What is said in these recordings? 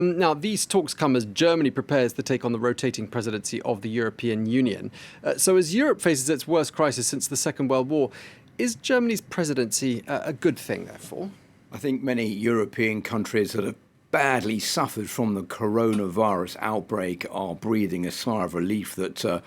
Now, these talks come as Germany prepares to take on the rotating presidency of the European Union. So, as Europe faces its worst crisis since the Second World War, is Germany's presidency a good thing, therefore? I think many European countries that have badly suffered from the coronavirus outbreak are breathing a sigh of relief that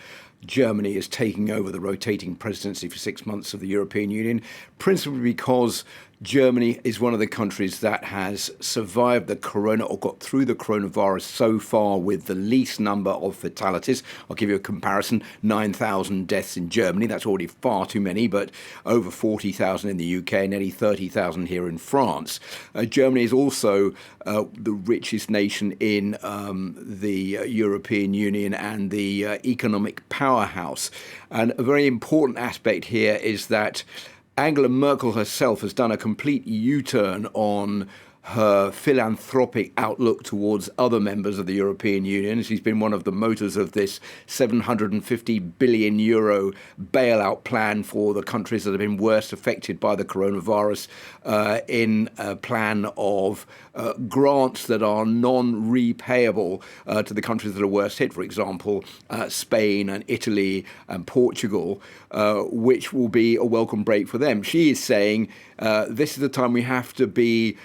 Germany is taking over the rotating presidency for 6 months of the European Union, principally because Germany is one of the countries that has survived the corona or got through the coronavirus so far with the least number of fatalities. I'll give you a comparison. 9,000 deaths in Germany. That's already far too many, but over 40,000 in the UK, nearly 30,000 here in France. Germany is also the richest nation in the European Union and the economic powerhouse. And a very important aspect here is that Angela Merkel herself has done a complete U-turn on her philanthropic outlook towards other members of the European Union. She's been one of the motors of this 750 billion euro bailout plan for the countries that have been worst affected by the coronavirus, in a plan of grants that are non-repayable to the countries that are worst hit, for example, Spain and Italy and Portugal, which will be a welcome break for them. She is saying this is the time we have to be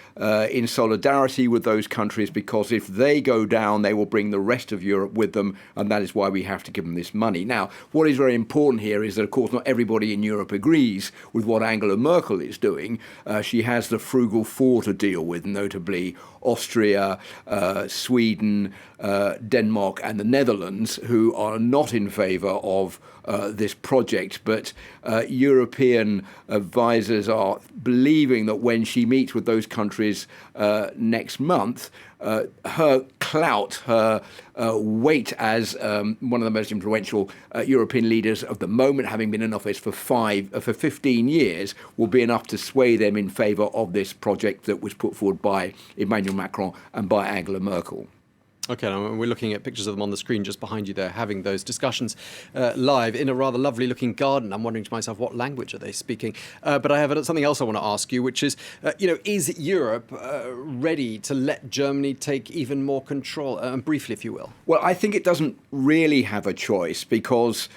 in solidarity with those countries, because if they go down, they will bring the rest of Europe with them, and that is why we have to give them this money. Now, what is very important here is that, of course, not everybody in Europe agrees with what Angela Merkel is doing. She has the frugal four to deal with, notably Austria, Sweden, Denmark and the Netherlands, who are not in favour of this project. But European advisers are believing that when she meets with those countries next month, her clout, her weight as one of the most influential European leaders of the moment, having been in office for 15 years, will be enough to sway them in favour of this project that was put forward by Emmanuel Macron and by Angela Merkel. OK, now we're looking at pictures of them on the screen just behind you there, having those discussions live in a rather lovely-looking garden. I'm wondering to myself, what language are they speaking? But I have something else I want to ask you, which is, is Europe ready to let Germany take even more control? Briefly, if you will. Well, I think it doesn't really have a choice, because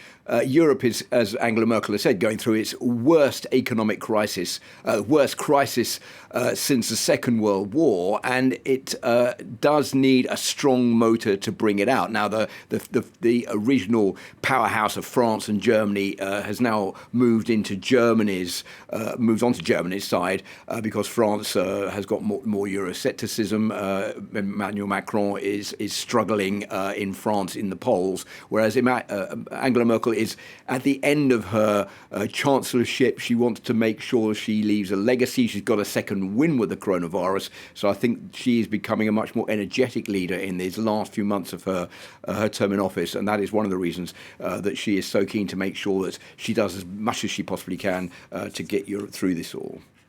Europe is, as Angela Merkel has said, going through its worst economic crisis, worst crisis since the Second World War, and it does need a strong motor to bring it out. Now, the original powerhouse of France and Germany has now moved onto Germany's side, because France has got more Euroscepticism. Emmanuel Macron is struggling in France in the polls, whereas Angela Merkel is at the end of her chancellorship. She wants to make sure she leaves a legacy. She's got a second win with the coronavirus. So I think she is becoming a much more energetic leader in these last few months of her term in office. And that is one of the reasons that she is so keen to make sure that she does as much as she possibly can to get Europe through this all.